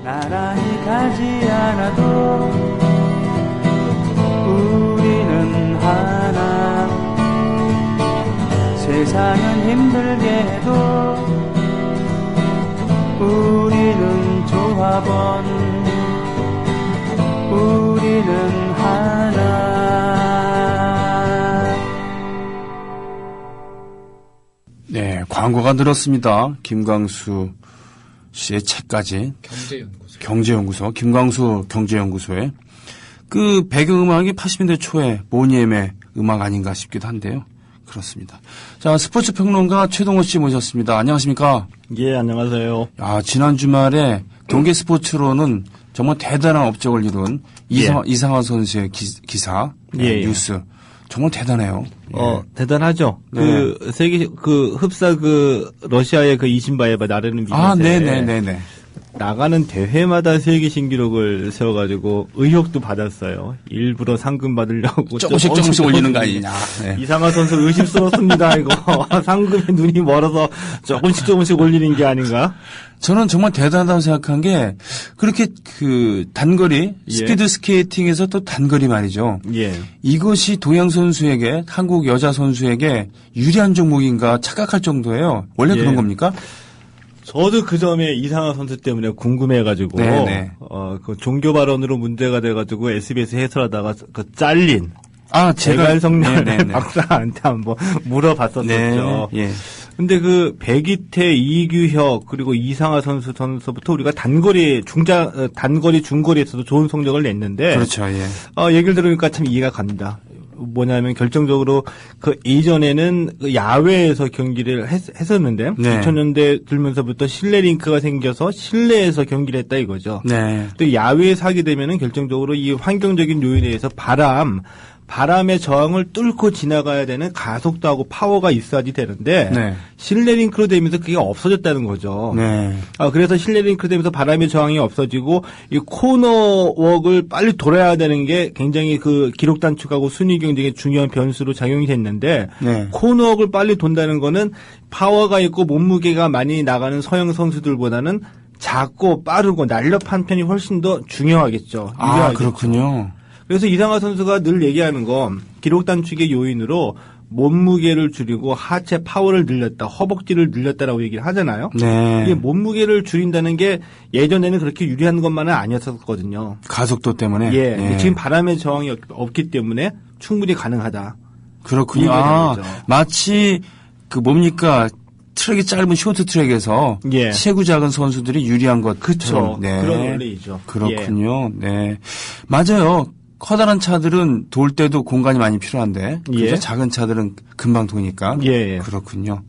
나란히 가지 않아도 우리는 하나. 세상은 힘들게 해도 우리는 조합원. 우리는 하나. 네, 광고가 늘었습니다. 김광수 씨의 책까지. 경제연구소. 김광수 경제연구소에. 그 배경음악이 80년대 초에 보니엠의 음악 아닌가 싶기도 한데요. 그렇습니다. 자, 스포츠 평론가 최동호 씨 모셨습니다. 안녕하십니까? 예, 안녕하세요. 아, 지난 주말에 경기 스포츠로는 정말 대단한 업적을 이룬 이상화 선수의 기사, 뉴스. 정말 대단해요. 대단하죠. 네. 그 세계 흡사 러시아의 이신바에바 나르는 비슷해. 아, 네네네네. 나가는 대회마다 세계 신기록을 세워가지고 의혹도 받았어요. 일부러 상금 받으려고 조금씩 올리는 거 아니냐. 네. 이상화 선수 의심스럽습니다. 이거 상금에 눈이 멀어서 조금씩 올리는 게 아닌가? 저는 정말 대단하다고 생각한 게 그렇게 단거리 스피드 스케이팅에서 또 단거리 말이죠. 예. 이것이 동양 선수에게 한국 여자 선수에게 유리한 종목인가 착각할 정도예요. 원래 그런 겁니까? 저도 그 점에 이상화 선수 때문에 궁금해가지고, 그 종교 발언으로 문제가 돼가지고 SBS 해설하다가 잘린. 제갈성렬 박사한테 한번 물어봤었죠. 네. 근데 백이태, 이규혁, 그리고 이상화 선수부터 우리가 단거리, 중거리에서도 좋은 성적을 냈는데. 그렇죠, 예. 얘기를 들으니까 참 이해가 갑니다. 뭐냐면 결정적으로 이전에는 야외에서 경기를 했었는데 2000년대 들면서부터 실내 링크가 생겨서 실내에서 경기를 했다 이거죠. 네. 또 야외에서 하게 되면은 결정적으로 이 환경적인 요인에 의해서 바람의 저항을 뚫고 지나가야 되는 가속도하고 파워가 있어야지 되는데 실내 링크로 되면서 그게 없어졌다는 거죠. 그래서 실내 링크로 되면서 바람의 저항이 없어지고 이 코너웍을 빨리 돌아야 되는 게 굉장히 기록 단축하고 순위 경쟁에 중요한 변수로 작용이 됐는데 코너웍을 빨리 돈다는 거는 파워가 있고 몸무게가 많이 나가는 서양 선수들보다는 작고 빠르고 날렵한 편이 훨씬 더 중요하겠죠. 아, 그렇군요. 그래서 이상화 선수가 늘 얘기하는 건 기록 단축의 요인으로 몸무게를 줄이고 하체 파워를 늘렸다, 허벅지를 늘렸다라고 얘기를 하잖아요. 이게 몸무게를 줄인다는 게 예전에는 그렇게 유리한 것만은 아니었었거든요. 가속도 때문에. 지금 바람의 저항이 없기 때문에 충분히 가능하다. 그렇군요. 마치 뭡니까? 트랙이 짧은 쇼트 트랙에서 체구 작은 선수들이 유리한 것. 그렇죠. 그런 원리이죠. 그렇군요. 네. 맞아요. 커다란 차들은 돌 때도 공간이 많이 필요한데 작은 차들은 금방 도니까 그렇군요.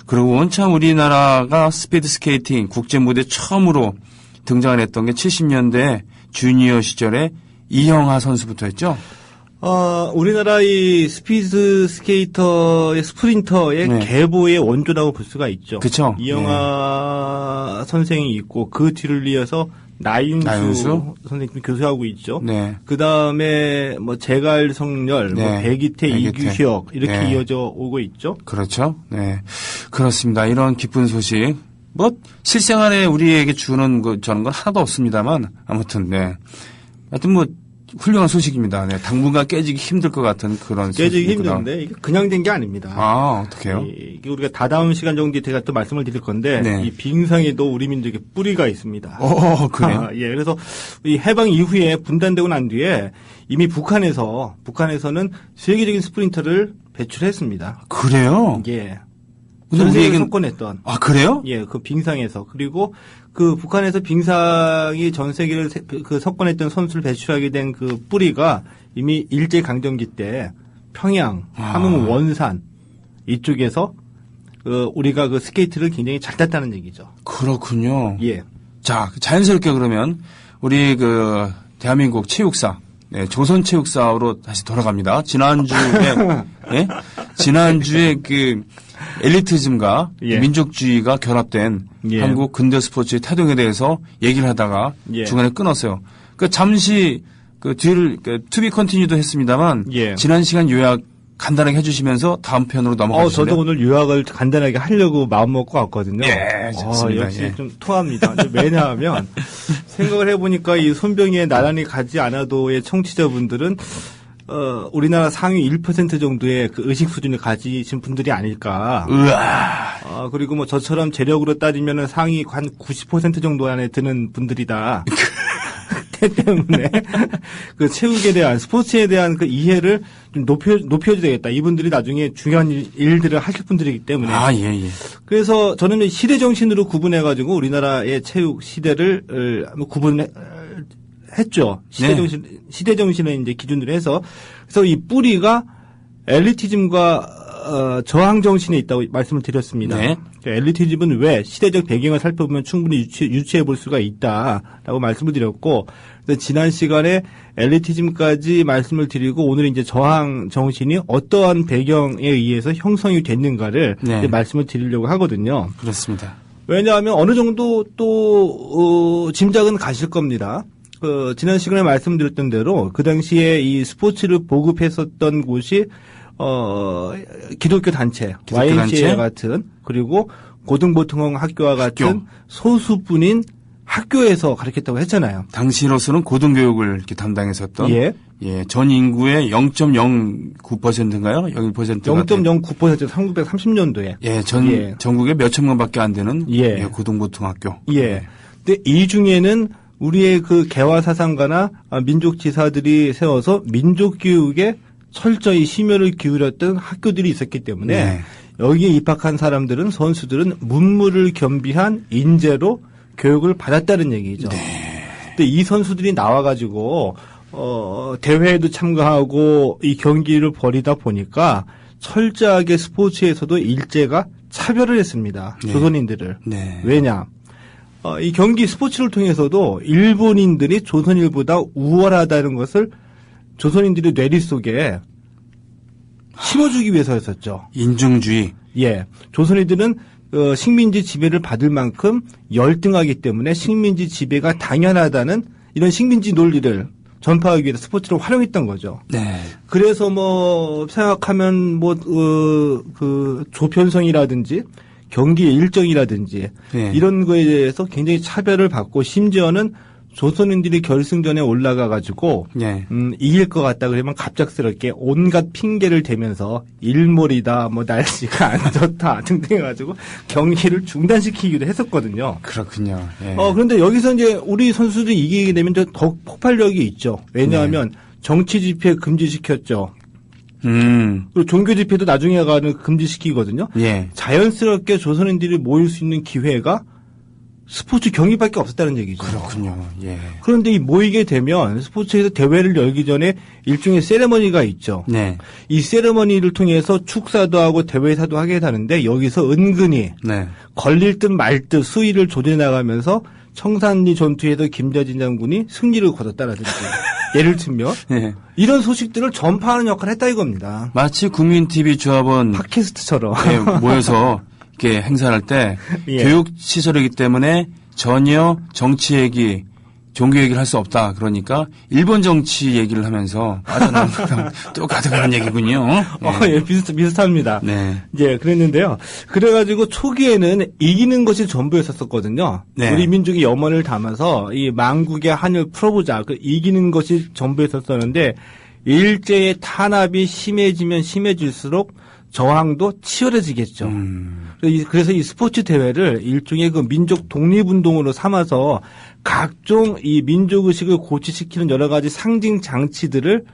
그리고 원참 우리나라가 스피드 스케이팅 국제 무대 처음으로 등장을 했던 게 70년대 주니어 시절에 이영하 선수부터였죠. 우리나라 이 스피드 스케이터의 스프린터의 계보의 원조라고 볼 수가 있죠. 그렇죠. 이영하 선생이 있고 그 뒤를 이어서 나윤수 선생님 교수하고 있죠. 그 다음에 제갈성렬, 백이태, 이규혁 이렇게 이어져 오고 있죠. 그렇죠. 네, 그렇습니다. 이런 기쁜 소식 실생활에 우리에게 주는 저런 건 하나도 없습니다만 아무튼 하여튼 훌륭한 소식입니다. 당분간 깨지기 힘들 것 같은 그런 깨지기 힘든데 이게 그냥 된 게 아닙니다. 어떡해요? 이게 우리가 다다음 시간 정도에 제가 또 말씀을 드릴 건데 이 빙상에도 우리 민족의 뿌리가 있습니다. 그래요? 그래서 이 해방 이후에 분단되고 난 뒤에 이미 북한에서는 세계적인 스프린터를 배출했습니다. 그래요? 전 세계를 석권했던. 그래요? 그 빙상에서. 그리고 북한에서 빙상이 전 세계를 석권했던 선수를 배출하게 된 뿌리가 이미 일제강점기 때 평양, 함흥, 원산 이쪽에서 우리가 스케이트를 굉장히 잘 탔다는 얘기죠. 그렇군요. 자, 자연스럽게 그러면 우리 대한민국 체육사, 조선 체육사로 다시 돌아갑니다. 지난주에 엘리티즘과 민족주의가 결합된 한국 근대 스포츠의 태동에 대해서 얘기를 하다가 중간에 끊었어요. 잠시 뒤를 투비 컨티뉴도 했습니다만 지난 시간 요약 간단하게 해주시면서 다음 편으로 넘어가 주실래요? 저도 오늘 요약을 간단하게 하려고 마음먹고 왔거든요. 예, 좋습니다. 역시 좀 토합니다. 왜냐하면 생각을 해보니까 이 손병희의 나란히 가지 않아도의 청취자분들은 우리나라 상위 1% 정도의 그 의식 수준을 가지신 분들이 아닐까. 그리고 뭐 저처럼 재력으로 따지면 상위 한 90% 정도 안에 드는 분들이다. 때문에 그 체육에 대한 스포츠에 대한 그 이해를 좀 높여줘야 되겠다. 이분들이 나중에 중요한 일들을 하실 분들이기 때문에. 예. 그래서 저는 시대 정신으로 구분해가지고 우리나라의 체육 시대를 구분했죠. 시대 정신을 이제 기준으로 해서. 그래서 이 뿌리가 엘리티즘과 저항 정신에 있다고 말씀을 드렸습니다. 네. 엘리티즘은 왜 시대적 배경을 살펴보면 충분히 유추해 볼 수가 있다라고 말씀을 드렸고, 그래서 지난 시간에 엘리티즘까지 말씀을 드리고 오늘 이제 저항 정신이 어떠한 배경에 의해서 형성이 됐는가를 이제 말씀을 드리려고 하거든요. 그렇습니다. 왜냐하면 어느 정도 또 짐작은 가실 겁니다. 지난 시간에 말씀드렸던 대로 그 당시에 이 스포츠를 보급했었던 곳이 기독교 단체, YMCA 같은, 그리고 고등보통 학교와 같은 소수분인 학교에서 가르쳤다고 했잖아요. 당시로서는 고등교육을 이렇게 담당했었던 전 인구의 0.09%인가요? 01%가 0.09% 1930년도에 전국에 몇천 명밖에 안 되는 고등보통학교. 근데 이 중에는 우리의 그 개화 사상가나 민족 지사들이 세워서 민족 교육에 철저히 심혈을 기울였던 학교들이 있었기 때문에 여기에 입학한 사람들은, 선수들은 문무를 겸비한 인재로 교육을 받았다는 얘기죠. 근데 이 선수들이 나와가지고 대회에도 참가하고 이 경기를 벌이다 보니까 철저하게 스포츠에서도 일제가 차별을 했습니다. 조선인들을. 왜냐? 이 경기 스포츠를 통해서도 일본인들이 조선인보다 우월하다는 것을 조선인들의 뇌리 속에 심어주기 위해서였었죠. 인중주의. 조선인들은 식민지 지배를 받을 만큼 열등하기 때문에 식민지 지배가 당연하다는 이런 식민지 논리를 전파하기 위해서 스포츠를 활용했던 거죠. 그래서 뭐 생각하면 그 조편성이라든지 경기의 일정이라든지 이런 거에 대해서 굉장히 차별을 받고, 심지어는 조선인들이 결승전에 올라가가지고 이길 것 같다 그러면 갑작스럽게 온갖 핑계를 대면서 일몰이다, 뭐 날씨가 안 좋다 등등 해가지고 경기를 중단시키기도 했었거든요. 그렇군요. 그런데 여기서 이제 우리 선수들이 이기게 되면 더 폭발력이 있죠. 왜냐하면 정치 집회 금지시켰죠. 그리고 종교 집회도 나중에 가는 금지시키거든요. 자연스럽게 조선인들이 모일 수 있는 기회가 스포츠 경기밖에 없었다는 얘기죠. 그렇군요. 그런데 이 모이게 되면 스포츠에서 대회를 열기 전에 일종의 세레머니가 있죠. 이 세레머니를 통해서 축사도 하고 대회사도 하게 되는데, 여기서 은근히 걸릴 듯 말 듯 수위를 조절해 나가면서 청산리 전투에서 김대진 장군이 승리를 거뒀다라든지 예를 들면 이런 소식들을 전파하는 역할을 했다 이겁니다. 마치 국민TV 조합원 팟캐스트처럼 모여서 이렇게 행사를 할 때 교육 시설이기 때문에 전혀 정치 얘기, 종교 얘기를 할 수 없다. 그러니까 일본 정치 얘기를 하면서 빠져나온 거랑 똑같은 얘기군요. 비슷합니다. 그랬는데요. 그래가지고 초기에는 이기는 것이 전부였었거든요. 우리 민족의 염원을 담아서 이 망국의 한을 풀어보자. 그 이기는 것이 전부였었는데, 일제의 탄압이 심해지면 심해질수록 저항도 치열해지겠죠. 그래서 이 스포츠 대회를 일종의 그 민족 독립운동으로 삼아서 각종 이 민족의식을 고취시키는 여러 가지 상징 장치들을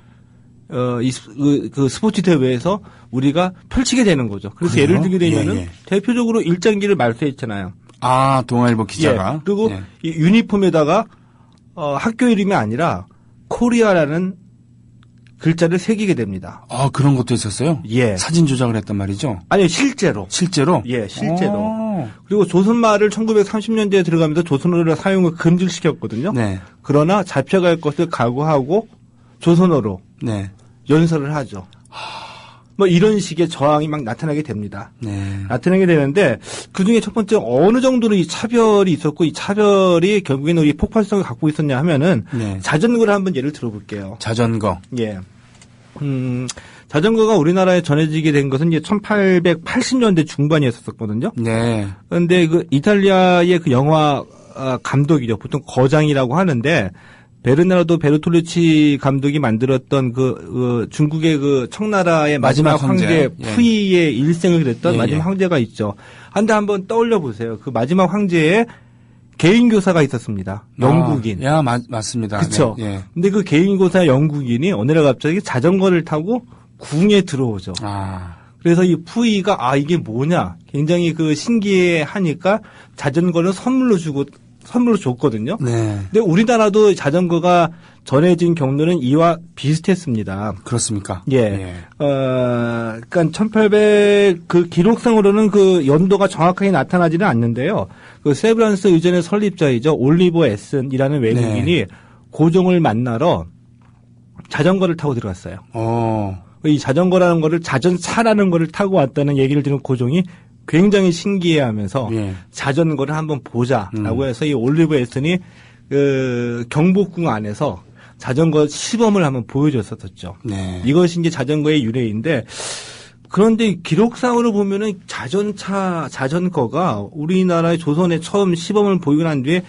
그 스포츠 대회에서 우리가 펼치게 되는 거죠. 그래서 그래요? 예를 들게 되면은 대표적으로 일장기를 말소했잖아요. 동아일보 기자가. 그리고 이 유니폼에다가 학교 이름이 아니라 코리아라는 글자를 새기게 됩니다. 그런 것도 있었어요? 사진 조작을 했단 말이죠? 아니요, 실제로. 실제로? 실제로. 그리고 조선말을 1930년대에 들어가면서 조선어를 사용을 금지시켰거든요. 그러나 잡혀갈 것을 각오하고 조선어로 연설을 하죠. 뭐 이런 식의 저항이 막 나타나게 됩니다. 나타나게 되는데, 그중에 첫 번째 어느 정도로 이 차별이 있었고, 이 차별이 결국에는 우리 폭발성을 갖고 있었냐 하면은 자전거를 한번 예를 들어볼게요. 자전거. 자전거가 우리나라에 전해지게 된 것은 이제 1880년대 중반에 했었거든요. 네. 그런데 그 이탈리아의 그 영화 감독이죠. 보통 거장이라고 하는데 베르나르도 베르톨루치 감독이 만들었던 그 중국의 그 청나라의 마지막 황제 푸이의 일생을 그렸던 마지막 황제가 있죠. 한번 떠올려 보세요. 그 마지막 황제의 개인 교사가 있었습니다. 영국인. 맞습니다. 그렇죠. 네. 근데 그 개인 교사 영국인이 어느 날 갑자기 자전거를 타고 궁에 들어오죠. 그래서 이 푸이가 이게 뭐냐 굉장히 그 신기해하니까 자전거를 선물로 줬거든요. 네. 근데 우리나라도 자전거가 전해진 경로는 이와 비슷했습니다. 그렇습니까? 예. 그러니까 1800 그 기록상으로는 그 연도가 정확하게 나타나지는 않는데요. 그 세브란스 의전의 설립자이죠. 올리버 에슨이라는 외국인이 고종을 만나러 자전거를 타고 들어갔어요. 이 자전거라는 거를 자전차라는 거를 타고 왔다는 얘기를 들은 고종이 굉장히 신기해하면서 자전거를 한번 보자라고 해서 이 올리버 에슨이 그 경복궁 안에서 자전거 시범을 한번 보여줬었죠. 네. 이것이 이제 자전거의 유래인데 그런데 기록상으로 보면은 자전거가 우리나라의 조선에 처음 시범을 보이고 난 뒤에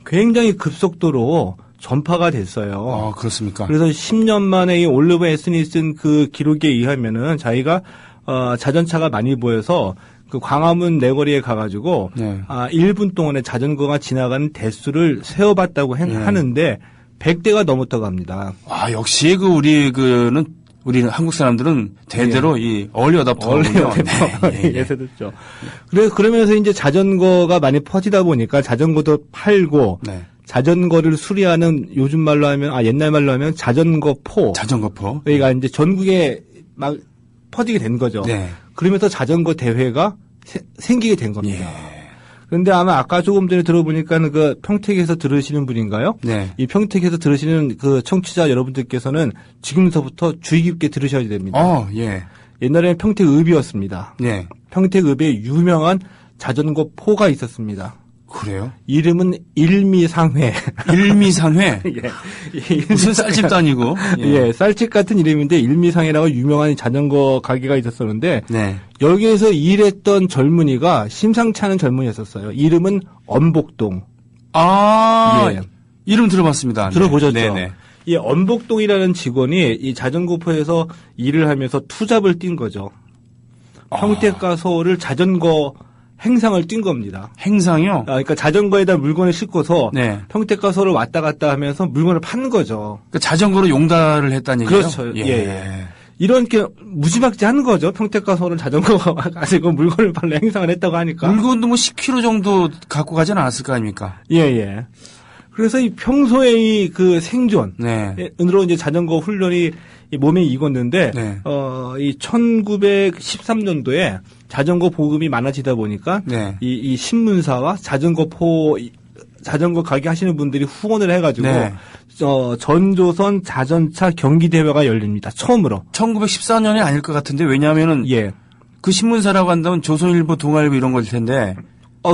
굉장히 급속도로 전파가 됐어요. 그렇습니까? 그래서 10년 만에 이 올리버 에슨이 쓴 그 기록에 의하면은 자기가 자전차가 많이 보여서 그 광화문 내거리에 가가지고 1분 동안에 자전거가 지나가는 대수를 세어봤다고 하는데 100대가 넘었다고 합니다. 역시 우리 한국 사람들은 대대로 이 얼리 어답터군요. 예서 듣죠. 그러면서 이제 자전거가 많이 퍼지다 보니까 자전거도 팔고 자전거를 수리하는 요즘 말로 하면 옛날 말로 하면 자전거포. 그러니까 이제 전국에 막 퍼지게 된 거죠. 네. 그러면서 자전거 대회가 생기게 된 겁니다. 그런데 아마 아까 조금 전에 들어보니까 그 평택에서 들으시는 분인가요? 네. 이 평택에서 들으시는 그 청취자 여러분들께서는 지금서부터 주의 깊게 들으셔야 됩니다. 옛날에는 평택읍이었습니다. 네. 평택읍에 유명한 자전거 포가 있었습니다. 그래요? 이름은 일미상회. 일미상회? 무슨 쌀집도 아니고. 쌀집 같은 이름인데 일미상회라고 유명한 자전거 가게가 있었었는데 여기에서 일했던 젊은이가 심상치 않은 젊은이였었어요. 이름은 엄복동. 이름 들어봤습니다. 들어보셨죠? 네네. 이 엄복동이라는 직원이 이 자전거포에서 일을 하면서 투잡을 뛴 거죠. 평택과 서울을 자전거 행상을 뛴 겁니다. 행상이요? 그러니까 자전거에다 물건을 싣고서 평택과 서울을 왔다 갔다 하면서 물건을 파는 거죠. 그러니까 자전거로 용달을 했다는 얘기죠? 그렇죠. 이런 게 무지막지한 거죠. 평택과 서울은 자전거가 가지고 물건을 팔러 행상을 했다고 하니까. 물건도 10km 정도 갖고 가지는 않았을 거 아닙니까? 그래서 이 평소의 그 생존으로 이제 자전거 훈련이 몸에 익었는데 이 1913년도에 자전거 보급이 많아지다 보니까 이 신문사와 자전거 가게 하시는 분들이 후원을 해가지고 전조선 자전차 경기 대회가 열립니다. 처음으로. 1914년이 아닐 것 같은데 왜냐하면은 그 신문사라고 한다면 조선일보, 동아일보 이런 거일 텐데.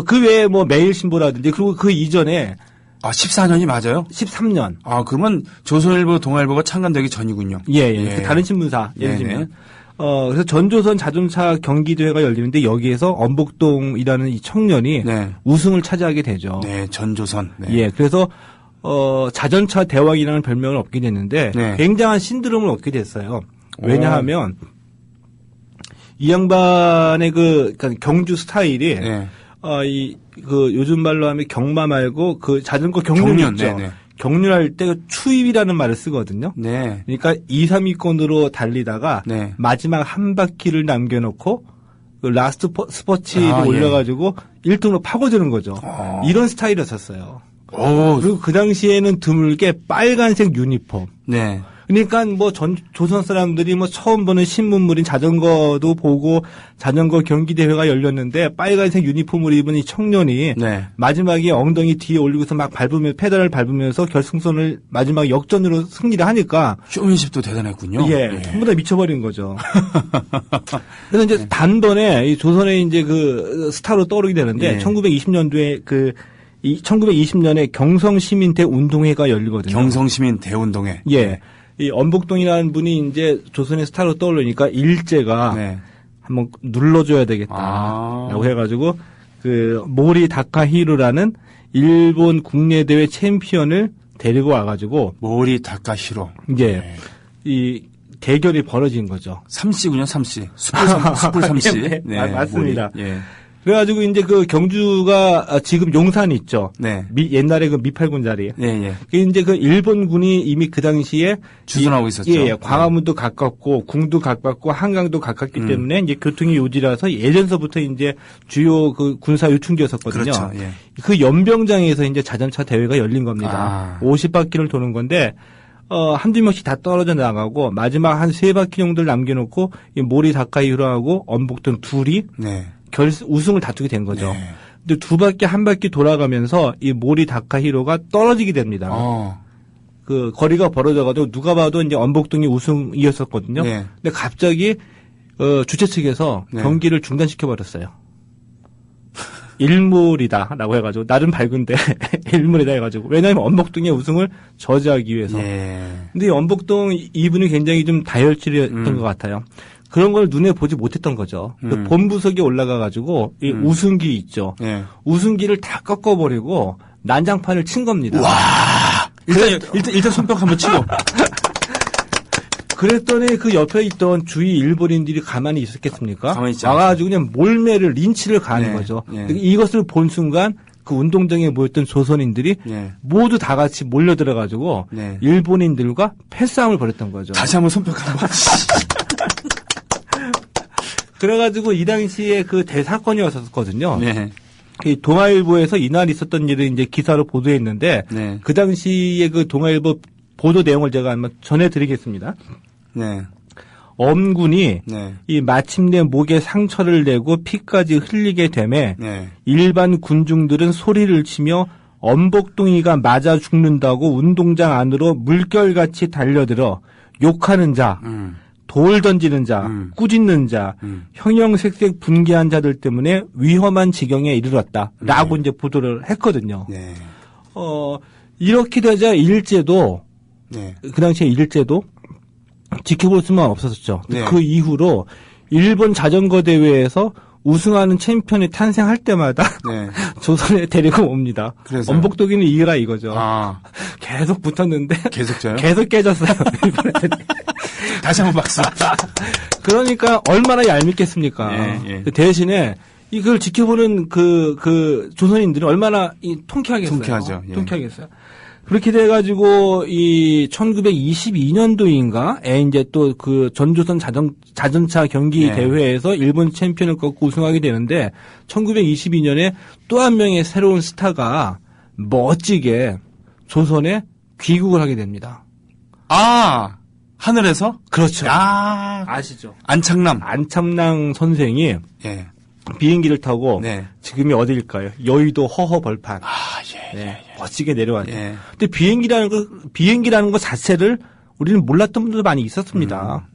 그 외에 뭐 매일신보라든지 그리고 그 이전에 14년이 맞아요? 13년. 그러면 조선일보, 동아일보가 창간되기 전이군요. 그 다른 신문사 예를 들면. 그래서 전조선 자동차 경기대회가 열리는데 여기에서 엄복동이라는 이 청년이 우승을 차지하게 되죠. 전조선. 그래서 자전차 대왕이라는 별명을 얻게 됐는데 굉장한 신드롬을 얻게 됐어요. 왜냐하면 이 양반의 그러니까 경주 스타일이 그 요즘 말로 하면 경마 말고 그 자전거 경륜 있죠. 경륜할 때 추입이라는 말을 쓰거든요. 그러니까 2, 3위권으로 달리다가 마지막 한 바퀴를 남겨놓고 그 라스트 스포츠를 올려가지고 1등으로 파고드는 거죠. 이런 스타일이었었어요. 그리고 그 당시에는 드물게 빨간색 유니폼. 그러니까 뭐 조선 사람들이 뭐 처음 보는 신문물인 자전거도 보고 자전거 경기 대회가 열렸는데 빨간색 유니폼을 입은 이 청년이 마지막에 엉덩이 뒤에 올리고서 막 페달을 밟으면서 결승선을 마지막 역전으로 승리를 하니까 쇼맨십도 대단했군요. 전부 다 미쳐버린 거죠. 그래서 이제 단번에 이 조선의 이제 그 스타로 떠오르게 되는데 1920년도에 1920년에 경성시민대 운동회가 열리거든요. 경성시민 대운동회. 이 엄복동이라는 분이 이제 조선의 스타로 떠오르니까 일제가 네. 한번 눌러줘야 되겠다라고 해가지고 그 모리 다카히로라는 일본 국내 대회 챔피언을 데리고 와가지고 모리 다카히로 이제 네. 이 대결이 벌어진 거죠. 삼씨군요, 삼씨. 숯불 삼씨. 네, 네, 맞습니다. 예. 그래가지고 이제 그 경주가 지금 용산이 있죠. 네. 옛날에 그 미팔군 자리. 네, 예. 그 이제 그 일본군이 이미 그 당시에 주둔하고 있었죠. 예, 광화문도 네. 가깝고 궁도 가깝고 한강도 가깝기 때문에 이제 교통이 요지라서 예전서부터 이제 주요 그 군사 요충지였었거든요. 그렇죠. 예. 그 연병장에서 이제 자전차 대회가 열린 겁니다. 50바퀴를 도는 건데 한두 명씩 다 떨어져 나가고 마지막 한 3바퀴 정도를 남겨놓고 이 모리 다카히로하고 엄복동 둘이 네. 우승을 다투게 된 거죠. 네. 근데 2바퀴, 1바퀴 돌아가면서 이 모리 다카히로가 떨어지게 됩니다. 그 거리가 벌어져가지고 누가 봐도 이제 엄복동이 우승이었었거든요. 네. 근데 갑자기 주최 측에서 네. 경기를 중단시켜 버렸어요. 일몰이다라고 해가지고 나름 밝은데 일몰이다 해가지고 왜냐하면 엄복동의 우승을 저지하기 위해서. 예. 근데 이 엄복동 이분이 굉장히 좀 다혈질이었던 것 같아요. 그런 걸 눈에 보지 못했던 거죠. 그 본부석에 올라가가지고 이 우승기 있죠. 예. 우승기를 다 꺾어버리고 난장판을 친 겁니다. 와. 일단 손뼉 한번 치고. 그랬더니 그 옆에 있던 주위 일본인들이 가만히 있었겠습니까? 가만히 있지 와가지고 그냥 몰매를 린치를 가하는 네, 거죠. 네. 이것을 본 순간 그 운동장에 모였던 조선인들이 네. 모두 다 같이 몰려들어가지고 네. 일본인들과 패싸움을 벌였던 거죠. 다시 한번 손뼉 한번. 그래가지고 이 당시에 그 대사건이었었거든요. 네. 이 동아일보에서 이날 있었던 일을 이제 기사로 보도했는데 네. 그 당시에 그 동아일보 보도 내용을 제가 한번 전해드리겠습니다. 네. 엄군이 네. 이 마침내 목에 상처를 내고 피까지 흘리게 되매 네. 일반 군중들은 소리를 치며 엄복동이가 맞아 죽는다고 운동장 안으로 물결같이 달려들어 욕하는 자, 돌 던지는 자, 꾸짖는 자, 형형색색 분개한 자들 때문에 위험한 지경에 이르렀다라고 이제 보도를 했거든요. 네. 이렇게 되자 일제도 네. 그 당시에 일제도 지켜볼 수만 없었죠. 네. 그 이후로 일본 자전거 대회에서 우승하는 챔피언이 탄생할 때마다 네. 조선에 데리고 옵니다. 그래서요? 엄복동이는 이기라 이거죠. 아. 계속 붙었는데 계속져요? 계속 깨졌어요. 일본 애들이. 다시 한번 박수. 그러니까 얼마나 얄밉겠습니까? 예, 예. 대신에 이걸 지켜보는 그 조선인들은 얼마나 통쾌하겠어요. 통쾌하죠. 예. 통쾌하겠어요. 그렇게 돼가지고, 1922년도인가? 이제 또 그 전조선 자전차 경기 네. 대회에서 일본 챔피언을 꺾고 우승하게 되는데, 1922년에 또 한 명의 새로운 스타가 멋지게 조선에 귀국을 하게 됩니다. 아! 하늘에서? 그렇죠. 아! 아시죠? 안창남 선생이. 예. 비행기를 타고 네. 지금이 어디일까요? 여의도 허허 벌판. 아, 예, 네, 멋지게 내려왔죠. 예. 근데 비행기라는 거 자체를 우리는 몰랐던 분들도 많이 있었습니다.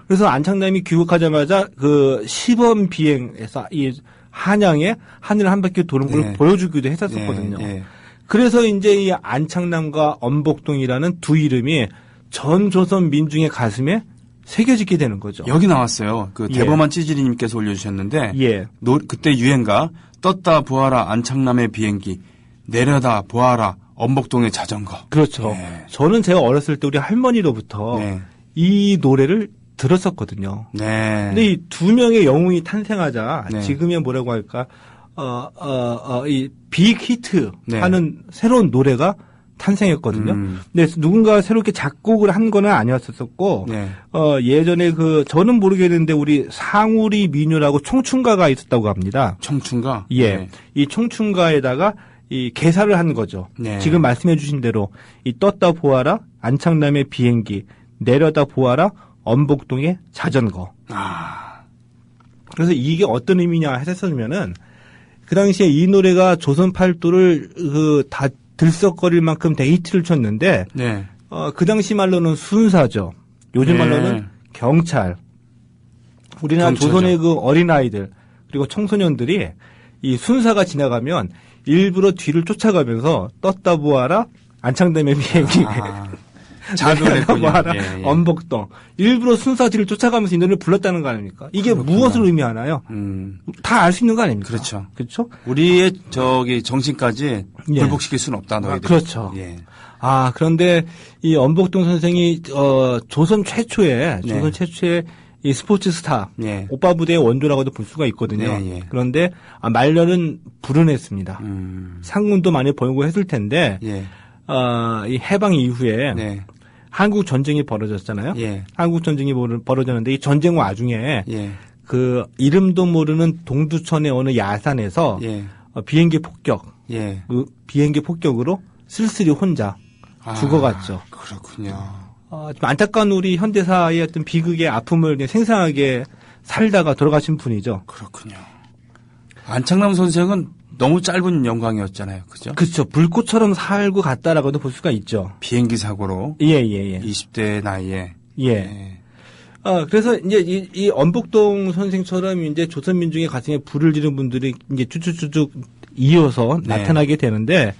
그래서 안창남이 귀국하자마자 그 시범 비행에서 이 한양에 하늘 한 바퀴 도는 걸 네. 보여주기도 했었거든요. 네. 그래서 이제 이 안창남과 엄복동이라는 두 이름이 전 조선 민중의 가슴에 새겨지게 되는 거죠. 여기 나왔어요. 그 대범한 찌질이님께서 올려주셨는데 예. 그때 유행가 떴다 보아라 안창남의 비행기 내려다 보아라 엄복동의 자전거. 그렇죠. 네. 저는 제가 어렸을 때 우리 할머니로부터 네. 이 노래를 들었었거든요. 네. 근데 이 두 명의 영웅이 탄생하자 네. 지금의 뭐라고 할까 이 빅히트 네. 하는 새로운 노래가 탄생했거든요. 근데 누군가 새롭게 작곡을 한 건 아니었었고, 네. 예전에 저는 모르겠는데 우리 상우리 민요라고 총춘가가 있었다고 합니다. 총춘가? 예. 네. 이 총춘가에다가 이 개사를 한 거죠. 네. 지금 말씀해 주신 대로 이 떴다 보아라 안창남의 비행기, 내려다 보아라 엄복동의 자전거. 아. 그래서 이게 어떤 의미냐 했었으면은 그 당시에 이 노래가 조선 팔도를 다 들썩거릴 만큼 데이트를 쳤는데 네. 그 당시 말로는 순사죠. 요즘 네. 말로는 경찰. 우리나라 경찰죠. 조선의 그 어린아이들 그리고 청소년들이 이 순사가 지나가면 일부러 뒤를 쫓아가면서 떴다 보아라 안창남의 비행기. 자극을 했군요. 예. 언복동. 일부러 순서 뒤를 쫓아가면서 이 노래를 불렀다는 거 아닙니까? 이게 그렇구나. 무엇을 의미하나요? 다 알 수 있는 거 아닙니까? 그렇죠. 그렇죠? 우리의 정신까지 굴복시킬 수는 없다, 너희들. 그렇죠. 예. 그런데 이 언복동 선생이 조선 최초의 이 스포츠 스타 예. 오빠 부대의 원조라고도 볼 수가 있거든요. 예. 그런데 말년은 불운했습니다. 상군도 많이 벌고 했을 텐데 예. 이 해방 이후에 네. 한국 전쟁이 벌어졌잖아요. 예. 한국 전쟁이 벌어졌는데 이 전쟁 와중에 예. 그 이름도 모르는 동두천의 어느 야산에서 예. 비행기 폭격, 예. 그 비행기 폭격으로 쓸쓸히 혼자 죽어갔죠. 그렇군요. 좀 안타까운 우리 현대사의 어떤 비극의 아픔을 그냥 생생하게 살다가 돌아가신 분이죠. 그렇군요. 안창남 선생은 너무 짧은 영광이었잖아요. 그죠? 그렇죠. 불꽃처럼 살고 갔다라고도 볼 수가 있죠. 비행기 사고로. 예. 20대 나이에. 예. 그래서 이제 이 언복동 선생처럼 이제 조선민중의 가슴에 불을 지른 분들이 이제 쭉쭉쭉 이어서 나타나게 되는데,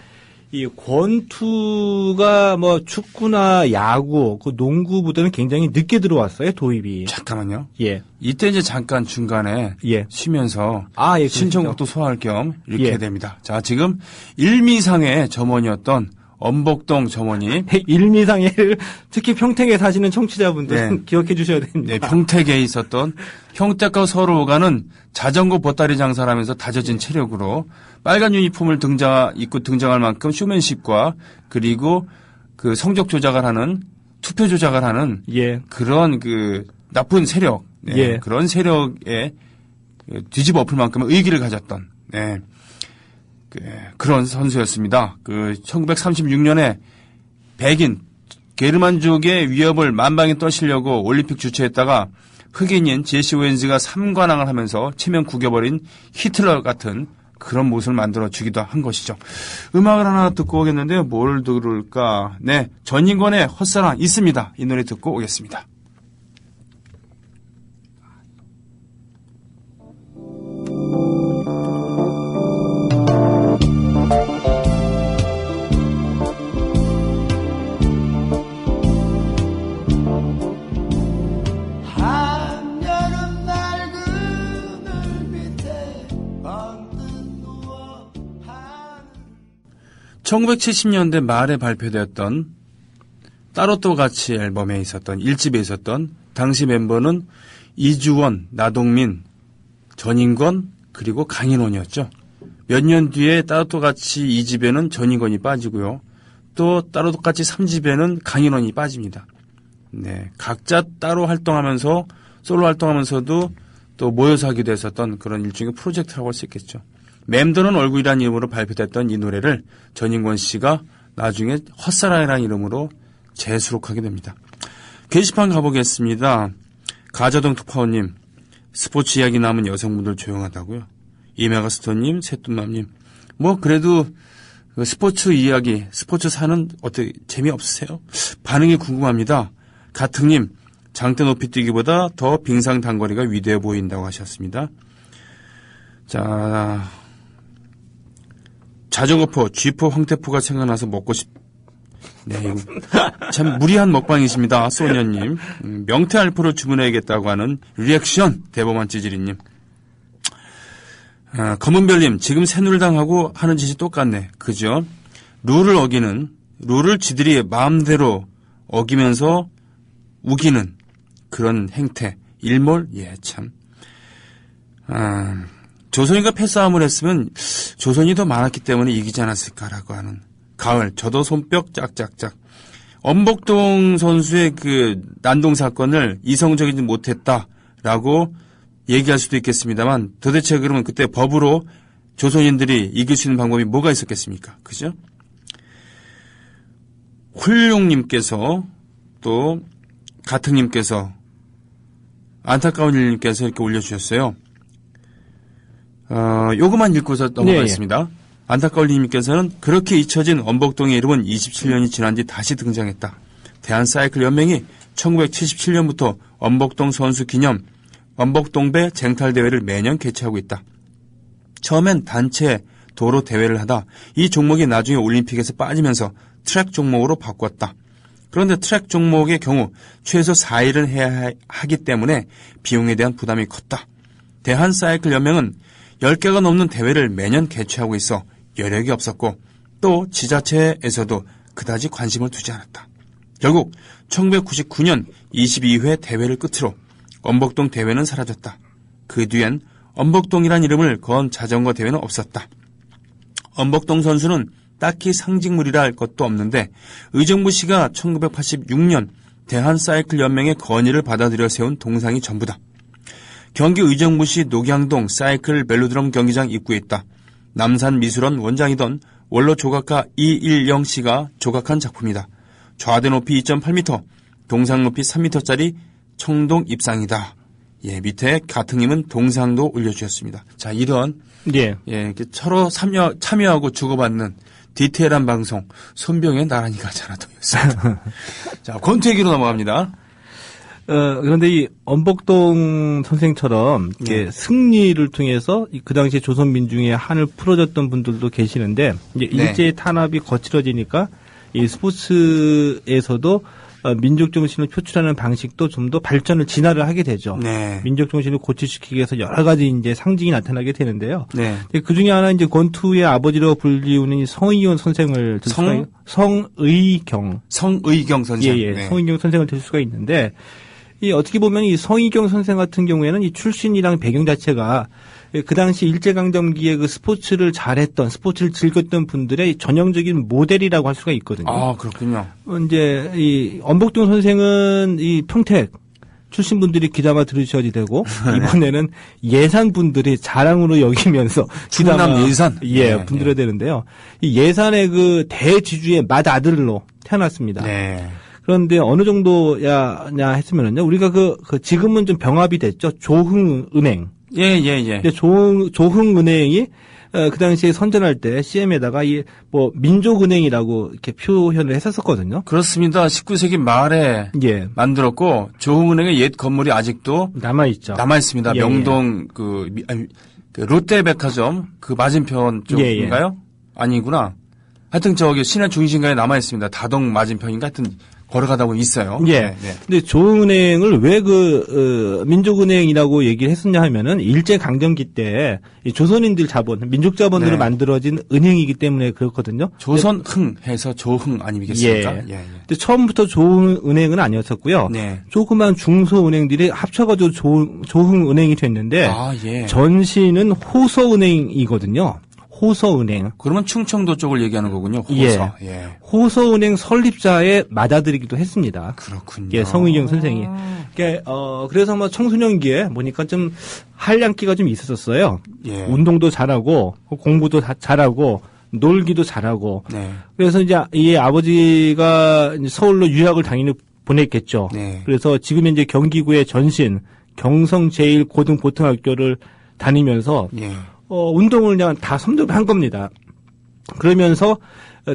이 권투가 뭐 축구나 야구, 그 농구보다는 굉장히 늦게 들어왔어요, 도입이. 잠깐만요. 예. 이때 이제 잠깐 중간에 쉬면서 신청곡도 소화할 겸 이렇게 됩니다. 자, 지금 일미상의 점원이었던 언복동 점원이 일미상을 특히 평택에 사시는 청취자분들은 기억해 주셔야 됩니다. 네, 평택에 있었던 평택과 서로 오가는 자전거 보따리 장사를 하면서 다져진 체력으로 빨간 유니폼을 입고 등장할 만큼 쇼맨십과 그리고 그 성적 조작을 하는 투표 조작을 하는 그런 그 나쁜 세력, 그런 세력에 뒤집어 엎을 만큼 의기를 가졌던 그런 선수였습니다. 1936년에 백인 게르만족의 위협을 만방에 떠시려고 올림픽 주최했다가 흑인인 제시 오웬즈가 삼관왕을 하면서 체면 구겨버린 히틀러 같은 그런 모습을 만들어 주기도 한 것이죠. 음악을 하나 듣고 오겠는데요. 뭘 들을까? 네, 전인권의 헛사랑 있습니다. 이 노래 듣고 오겠습니다. 한여름 날 그늘 밑에 방긋 누워 1970년대 말에 발표되었던 따로 또 같이 앨범에 있었던 1집에 있었던 당시 멤버는 이주원, 나동민, 전인권 그리고 강인원이었죠. 몇 년 뒤에 따로 또 같이 2집에는 전인권이 빠지고요. 또 따로 또 같이 3집에는 강인원이 빠집니다. 네, 각자 따로 활동하면서 솔로 활동하면서도 또 모여서 하기도 했었던 그런 일종의 프로젝트라고 할 수 있겠죠. 맴도는 얼굴이라는 이름으로 발표됐던 이 노래를 전인권 씨가 나중에 헛사랑이라는 이름으로 재수록하게 됩니다. 게시판 가보겠습니다. 가자동 투파오님, 스포츠 이야기 남은 여성분들 조용하다고요. 이메가스터님, 새뚱맘님, 뭐 그래도 스포츠 이야기, 스포츠 사는 어떻게 재미없으세요? 반응이 궁금합니다. 가특님, 장대 높이 뛰기보다 더 빙상 단거리가 위대해 보인다고 하셨습니다. 자, 자전거포, 쥐포, 황태포가 생각나서 먹고 네, 참 무리한 먹방이십니다. 소녀님. 명태 알포를 주문해야겠다고 하는 리액션, 대범한 찌질이님. 검은별님, 지금 새누리당하고 하는 짓이 똑같네. 그죠? 룰을 지들이 마음대로 어기면서 우기는 그런 행태. 일몰? 예, 참. 조선인과 패싸움을 했으면 조선이 더 많았기 때문에 이기지 않았을까라고 하는. 가을, 저도 손뼉 짝짝짝. 언복동 선수의 그 난동 사건을 이성적이지 못했다라고 얘기할 수도 있겠습니다만 도대체 그러면 그때 법으로 조선인들이 이길 수 있는 방법이 뭐가 있었겠습니까? 그죠? 훌룡님께서 또 가특님께서 안타까운 일님께서 이렇게 올려주셨어요. 요것만 읽고서 넘어가겠습니다. 네. 안타까운 님께서는 그렇게 잊혀진 언복동의 이름은 27년이 지난 뒤 다시 등장했다. 대한사이클연맹이 1977년부터 언복동 선수 기념 언복동배 쟁탈대회를 매년 개최하고 있다. 처음엔 단체 도로 대회를 하다 이 종목이 나중에 올림픽에서 빠지면서 트랙 종목으로 바꿨다. 그런데 트랙 종목의 경우 최소 4일은 해야 하기 때문에 비용에 대한 부담이 컸다. 대한사이클연맹은 10개가 넘는 대회를 매년 개최하고 있어 여력이 없었고 또 지자체에서도 그다지 관심을 두지 않았다. 결국 1999년 22회 대회를 끝으로 엄복동 대회는 사라졌다. 그 뒤엔 엄복동이란 이름을 건 자전거 대회는 없었다. 엄복동 선수는 딱히 상징물이라 할 것도 없는데 의정부 시가 1986년 대한사이클연맹의 건의를 받아들여 세운 동상이 전부다. 경기 의정부시 녹양동 사이클 벨로드럼 경기장 입구에 있다. 남산미술원 원장이던 원로 조각가 이일영 씨가 조각한 작품이다. 좌대 높이 2.8m, 동상 높이 3m짜리 청동 입상이다. 예, 밑에 가특님은 동상도 올려주셨습니다. 자, 이런 서로 참여하고 주고받는 디테일한 방송, 손병의 나란히 가잖아 도였습니다. 자, 권투 얘기로 넘어갑니다. 그런데 이 엄복동 선생처럼 이렇게 승리를 통해서 그 당시에 조선민중의 한을 풀어줬던 분들도 계시는데 이제 일제의 탄압이 거칠어지니까 이 스포츠에서도 민족 정신을 표출하는 방식도 좀 더 발전을 진화를 하게 되죠. 네. 민족 정신을 고취시키기 위해서 여러 가지 이제 상징이 나타나게 되는데요. 네. 그 중에 하나 이제 권투의 아버지로 불리우는 이 성의경 선생을 들 수가 있어요. 성의경 선생. 예. 네. 성의경 선생을 들 수가 있는데 이 어떻게 보면 이 성의경 선생 같은 경우에는 이 출신이랑 배경 자체가 그 당시 일제강점기에 그 스포츠를 잘했던, 스포츠를 즐겼던 분들의 전형적인 모델이라고 할 수가 있거든요. 아, 그렇군요. 이제 이 엄복동 선생은 이 평택 출신 분들이 귀담아 들으셔야 되고 이번에는 예산 분들이 자랑으로 여기면서 충남 예산 분들어야 되는데요. 이 예산의 그 대지주의 맏아들로 태어났습니다. 네. 그런데 어느 정도야 했으면은요. 우리가 그 지금은 좀 병합이 됐죠. 조흥은행. 예. 근데 조흥은행이 그 당시에 선전할 때 CM에다가 민족은행이라고 이렇게 표현을 했었거든요. 그렇습니다. 19세기 말에 만들었고 조흥은행의 옛 건물이 아직도 남아 있죠. 남아 있습니다. 명동 그 롯데백화점 그 맞은편 쪽인가요? 아니구나. 하여튼 저기 시내 중심가에 남아 있습니다. 다동 맞은편인가 하여튼 걸어가다 보면 있어요. 네. 근데 조흥은행을 왜 민족은행이라고 얘기를 했었냐 하면은 일제강점기 때 조선인들 자본, 민족 자본으로 만들어진 은행이기 때문에 그렇거든요. 조선흥 해서 조흥 아니겠습니까? 예. 근데 처음부터 조흥은행은 아니었었고요. 네. 조그만 중소은행들이 합쳐가지고 조흥은행이 됐는데 전신은 호서은행이거든요. 호서은행. 그러면 충청도 쪽을 얘기하는 거군요. 호서. 호서은행 설립자의 맏아들이기도 했습니다. 그렇군요. 성의경 선생이. 그래서 청소년기에 보니까 좀 한량기가 좀 있었어요. 운동도 잘하고 공부도 잘하고 놀기도 잘하고. 그래서 이제 이 아버지가 서울로 유학을 당연히 보냈겠죠. 그래서 지금 현재 경기구의 전신 경성제일고등보통학교를 다니면서 운동을 그냥 다 섭렵을 한 겁니다. 그러면서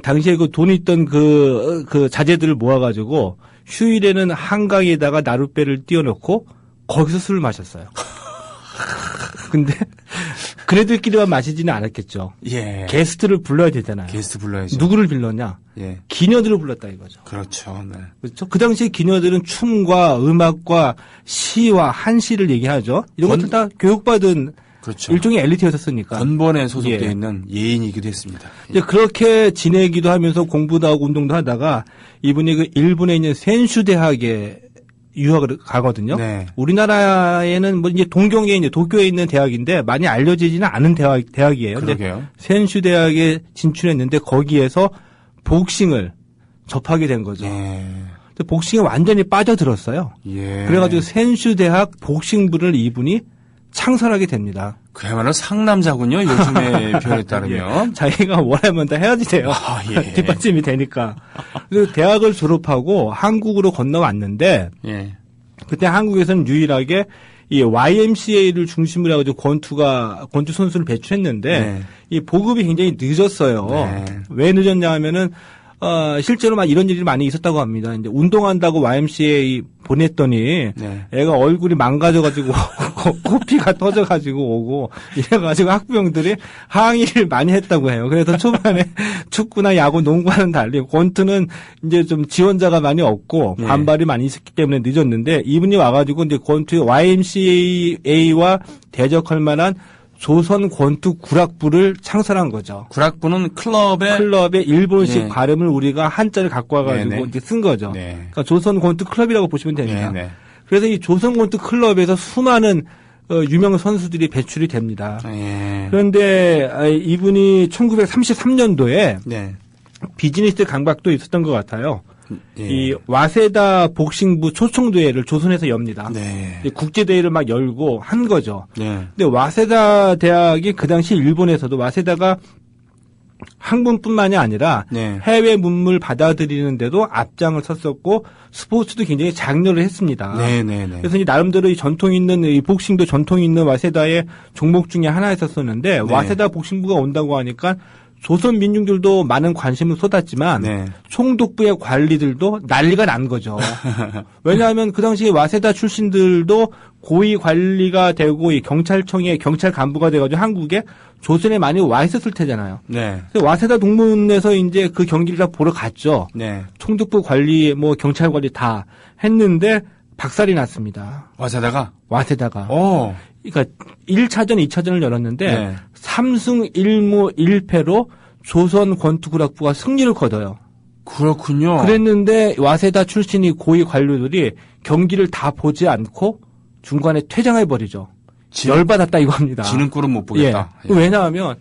당시에 그 돈 있던 그 자재들을 모아가지고 휴일에는 한강에다가 나룻배를 띄워놓고 거기서 술을 마셨어요. 근데 그네들끼리만 마시지는 않았겠죠. 게스트를 불러야 되잖아요. 게스트 불러야죠. 누구를 불렀냐? 기녀들을 불렀다 이거죠. 그렇죠. 네. 그렇죠. 그 당시에 기녀들은 춤과 음악과 시와 한시를 얘기하죠. 이런 것들 다 교육받은 일종의 엘리트였었으니까. 건본에 소속되어 있는 예인이기도 했습니다. 이제 그렇게 지내기도 하면서 공부도 하고 운동도 하다가 이분이 그 일본에 있는 센슈 대학에 유학을 가거든요. 우리나라에는 이제 동경에 이제 도쿄에 있는 대학인데 많이 알려지지는 않은 대학이에요. 그러게요. 센슈 대학에 진출했는데 거기에서 복싱을 접하게 된 거죠. 복싱에 완전히 빠져들었어요. 그래가지고 센슈 대학 복싱부를 이분이 창설하게 됩니다. 그야말로 상남자군요. 요즘의 표현에 따르면. 자기가 원하면 다 해야지 돼요. 뒷받침이 되니까. 그래서 대학을 졸업하고 한국으로 건너왔는데 그때 한국에서는 유일하게 이 YMCA를 중심으로 해가지고 권투 선수를 배출했는데 이 보급이 굉장히 늦었어요. 왜 늦었냐 하면은 실제로 막 이런 일이 많이 있었다고 합니다. 이제 운동한다고 YMCA 보냈더니 애가 얼굴이 망가져가지고 코피가 터져가지고 오고 이래가지고 학부형들이 항의를 많이 했다고 해요. 그래서 초반에 축구나 야구, 농구와는 달리 권투는 이제 좀 지원자가 많이 없고 반발이 많이 있었기 때문에 늦었는데 이분이 와가지고 이제 권투 YMCA와 대적할 만한 조선 권투 구락부를 창설한 거죠. 구락부는 클럽의 일본식 발음을 우리가 한자를 갖고 와가지고 이제 쓴 거죠. 그러니까 조선 권투 클럽이라고 보시면 됩니다. 그래서 이 조선 권투 클럽에서 수많은 유명 선수들이 배출이 됩니다. 그런데 이분이 1933년도에 비즈니스 강박도 있었던 것 같아요. 이 와세다 복싱부 초청대회를 조선에서 엽니다. 국제대회를 막 열고 한 거죠. 근데 와세다 대학이 그 당시 일본에서도 와세다가 학문뿐만이 아니라 해외 문물 받아들이는데도 앞장을 섰었고 스포츠도 굉장히 장려를 했습니다. 그래서 이제 나름대로 이 전통 있는 이 복싱도 전통 있는 와세다의 종목 중에 하나였었는데 와세다 복싱부가 온다고 하니까 조선 민중들도 많은 관심을 쏟았지만 총독부의 관리들도 난리가 난 거죠. 왜냐하면 그 당시에 와세다 출신들도 고위 관리가 되고 이 경찰청의 경찰 간부가 돼가지고 한국에 조선에 많이 와 있었을 테잖아요. 그래서 와세다 동문에서 이제 그 경기를 다 보러 갔죠. 총독부 관리, 뭐 경찰 관리 다 했는데 박살이 났습니다. 와세다가? 그러니까 1차전, 2차전을 열었는데 3승 1무 1패로 조선 권투구락부가 승리를 거둬요. 그렇군요. 그랬는데 와세다 출신이 고위 관료들이 경기를 다 보지 않고 중간에 퇴장해버리죠. 열받았다 이거 합니다. 지는 꼴은 못 보겠다. 왜냐하면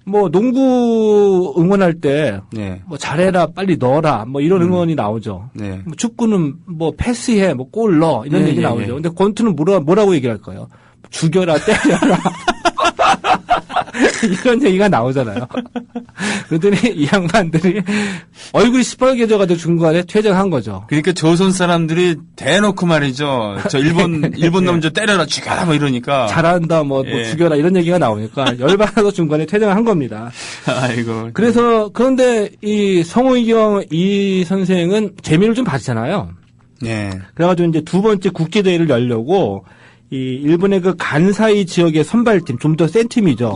뭐 농구 응원할 때 뭐 잘해라 빨리 넣어라 뭐 이런 응원이 나오죠. 뭐 축구는 뭐 패스해 뭐 골 넣어 이런 얘기 나오죠. 근데 권투는 뭐라고 얘기할 거예요? 죽여라 때려라 이런 얘기가 나오잖아요. 그랬더니 이 양반들이 얼굴이 시뻘개져가지고 중간에 퇴장한 거죠. 그러니까 조선 사람들이 대놓고 말이죠. 저 일본 놈 저 때려라 죽여라 뭐 이러니까 잘한다 뭐 죽여라 이런 얘기가 나오니까 열받아서 중간에 퇴장한 겁니다. 아이고. 그래서 그런데 이 성호경 이 선생은 재미를 좀 봤잖아요. 그래가지고 이제 두 번째 국제대회를 열려고 이 일본의 그 간사이 지역의 선발팀 좀 더 센 팀이죠.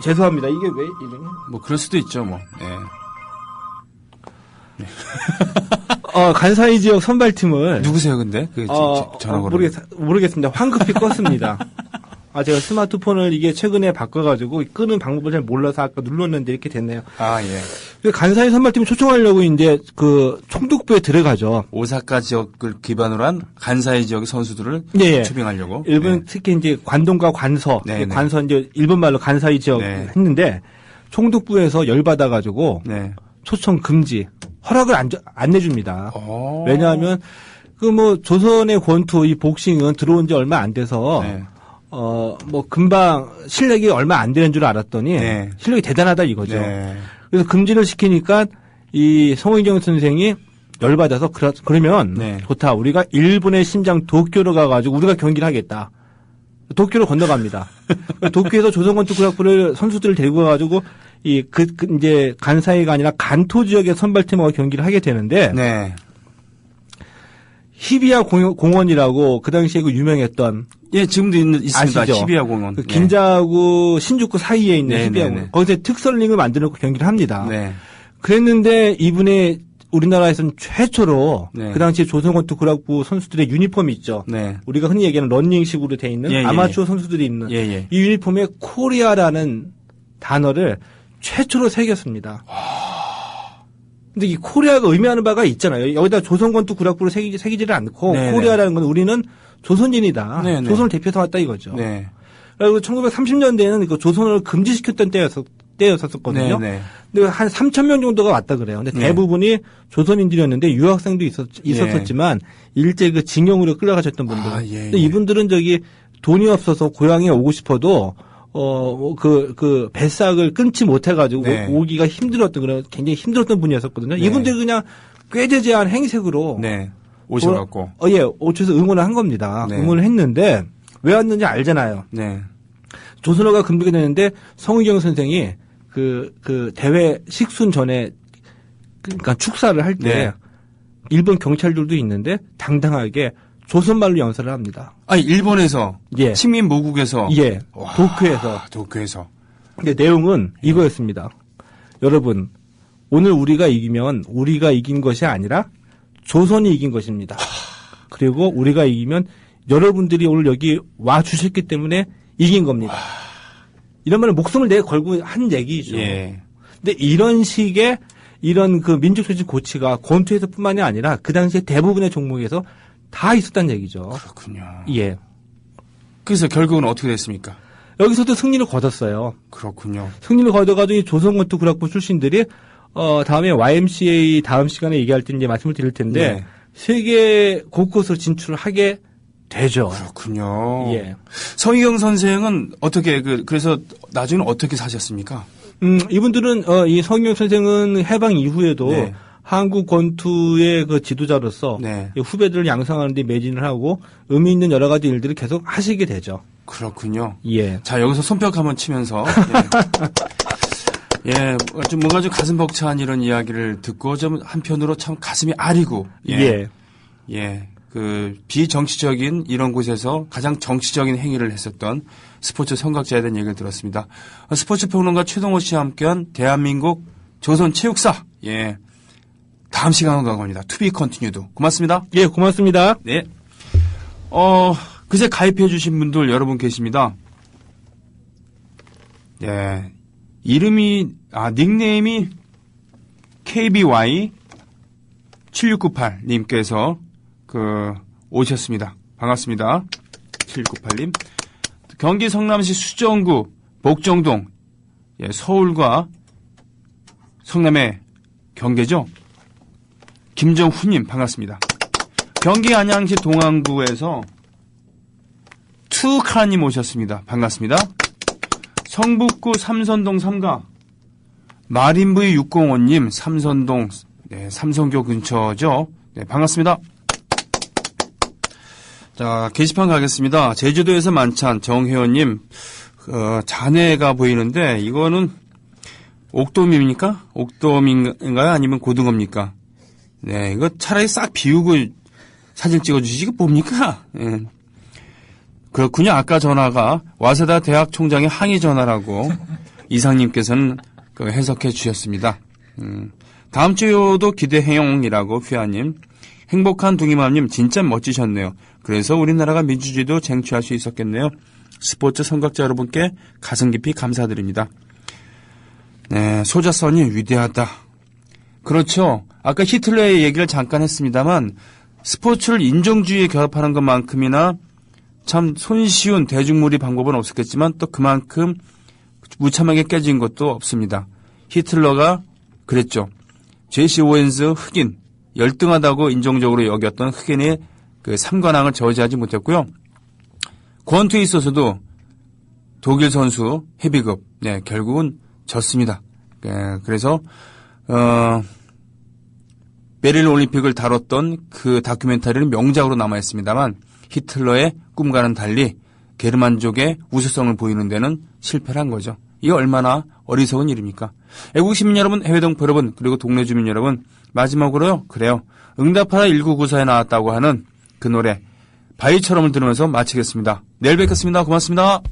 죄송합니다. 이게 왜 이러냐? 뭐 그럴 수도 있죠, 뭐. 간사이 지역 선발팀을 누구세요, 근데? 그 전화번호 모르겠습니다. 황급히 껐습니다. 제가 스마트폰을 이게 최근에 바꿔가지고 끄는 방법을 잘 몰라서 아까 눌렀는데 이렇게 됐네요. 간사이 선발팀을 초청하려고 이제 그 총독부에 들어가죠. 오사카 지역을 기반으로 한 간사이 지역의 선수들을 초빙하려고. 일본 특히 이제 관동과 관서, 관서 이제 일본 말로 간사이 지역 했는데 총독부에서 열받아가지고 초청 금지, 허락을 안 내줍니다. 왜냐하면 그 뭐 조선의 권투 이 복싱은 들어온 지 얼마 안 돼서 뭐 금방 실력이 얼마 안 되는 줄 알았더니 실력이 대단하다 이거죠. 그래서 금지를 시키니까 이 성호경 선생이 열받아서 그러면 좋다. 우리가 일본의 심장 도쿄로 가가지고 우리가 경기를 하겠다. 도쿄로 건너갑니다. 도쿄에서 조선권투구락부를 선수들을 데리고 가가지고 이제 간사이가 아니라 간토 지역의 선발팀하고 경기를 하게 되는데 히비야 공원이라고 그 당시에 그 유명했던 지금도 있습니다. 아시죠? 히비야 공원. 그 긴자하고 신주쿠 사이에 있는 히비야 공원. 거기서 특설링을 만들어 놓고 경기를 합니다. 그랬는데 이분의 우리나라에서는 최초로 그 당시에 조선권투구락부 선수들의 유니폼이 있죠. 우리가 흔히 얘기하는 러닝식으로 돼 있는 아마추어 선수들이 입는 이 유니폼에 코리아라는 단어를 최초로 새겼습니다. 근데 이 코리아가 의미하는 바가 있잖아요. 여기다 조선권투구락부를 새기지를 않고 코리아라는 건 우리는 조선인이다. 조선을 대표해서 왔다 이거죠. 그리고 1930년대에는 그 조선을 금지시켰던 때였었거든요. 근데 한 3,000명 정도가 왔다 그래요. 근데 대부분이 조선인들이었는데 유학생도 있었지만 일제 그 징용으로 끌려가셨던 분들. 근데 이분들은 돈이 없어서 고향에 오고 싶어도 그 뱃삭을 끊지 못해가지고 오기가 힘들었던 그런 굉장히 힘들었던 분이었었거든요. 이분들이 그냥 꾀죄죄한 행색으로 오셔갖고 오셔서 응원을 한 겁니다. 응원을 했는데 왜 왔는지 알잖아요. 조선어가 금지가 되는데 성의경 선생이 그 대회 식순 전에 그러니까 축사를 할 때 일본 경찰들도 있는데 당당하게 조선말로 연설을 합니다. 아니, 일본에서. 예. 식민 모국에서. 예. 와, 도쿄에서. 도쿄에서. 근데 내용은 이거였습니다. 여러분, 오늘 우리가 이기면 우리가 이긴 것이 아니라 조선이 이긴 것입니다. 그리고 우리가 이기면 여러분들이 오늘 여기 와 주셨기 때문에 이긴 겁니다. 이런 말을 목숨을 내 걸고 한 얘기죠. 예. 근데 이런 식의 이런 그 민족소식 고치가 권투에서뿐만이 아니라 그 당시에 대부분의 종목에서 다 있었다는 얘기죠. 그렇군요. 예. 그래서 결국은 어떻게 됐습니까? 여기서도 승리를 거뒀어요. 그렇군요. 승리를 거둬가지고 이 조선권투 구락부 출신들이 다음에 YMCA 다음 시간에 얘기할 때 이제 말씀을 드릴 텐데 네. 세계 곳곳으로 진출을 하게 되죠. 그렇군요. 예. 서희경 선생은 어떻게 그래서 나중에 어떻게 사셨습니까? 이분들은 이 서희경 선생은 해방 이후에도 네. 한국 권투의 그 지도자로서 네. 후배들을 양성하는 데 매진을 하고 의미 있는 여러 가지 일들을 계속 하시게 되죠. 그렇군요. 예. 자, 여기서 손뼉 한번 치면서 예, 좀 뭔가 좀 가슴 벅찬 이런 이야기를 듣고 좀 한편으로 참 가슴이 아리고 예. 그 비정치적인 이런 곳에서 가장 정치적인 행위를 했었던 스포츠 선각자에 대한 얘기를 들었습니다. 스포츠 평론가 최동호 씨와 함께한 대한민국 조선 체육사. 예. 다음 시간으로 나갑니다. 투비 컨티뉴드. 고맙습니다. 예, 고맙습니다. 네. 그새 가입해 주신 분들 여러분 계십니다. 예. 닉네임이 KBY7698님께서 오셨습니다. 반갑습니다. 7698님. 경기 성남시 수정구 복정동, 예, 서울과 성남의 경계죠? 김정훈님, 반갑습니다. 경기 안양시 동안구에서 투카님 오셨습니다. 반갑습니다. 성북구 삼선동 3가 마린브이 605님 삼선동 네, 삼성교 근처죠. 네, 반갑습니다. 자, 게시판 가겠습니다. 제주도에서 만찬 정혜원님 잔해가 보이는데 이거는 옥돔입니까? 옥돔인가요? 아니면 고등어입니까? 네, 이거 차라리 싹 비우고 사진 찍어주시지 이거 뭡니까? 네. 그렇군요. 아까 전화가 와세다 대학 총장의 항의 전화라고 이상님께서는 해석해 주셨습니다. 다음 주요도 기대해용이라고 휘하님. 행복한 둥이맘님 진짜 멋지셨네요. 그래서 우리나라가 민주주의도 쟁취할 수 있었겠네요. 스포츠 선각자 여러분께 가슴 깊이 감사드립니다. 네, 소자선이 위대하다. 그렇죠. 아까 히틀러의 얘기를 잠깐 했습니다만 스포츠를 인종주의에 결합하는 것만큼이나 참 손쉬운 대중몰이 방법은 없었겠지만 또 그만큼 무참하게 깨진 것도 없습니다. 히틀러가 그랬죠. 제시 오웬스 흑인 열등하다고 인종적으로 여겼던 흑인의 그 삼관왕을 저지하지 못했고요. 권투에 있어서도 독일 선수 헤비급 네, 결국은 졌습니다. 네, 그래서 베를린 올림픽을 다뤘던 그 다큐멘터리는 명작으로 남아있습니다만 히틀러의 꿈과는 달리 게르만족의 우수성을 보이는 데는 실패를 한 거죠. 이게 얼마나 어리석은 일입니까? 애국 시민 여러분, 해외 동포 여러분, 그리고 동네 주민 여러분, 마지막으로요. 그래요. 응답하라 1994에 나왔다고 하는 그 노래 바위처럼을 들으면서 마치겠습니다. 내일 뵙겠습니다. 고맙습니다.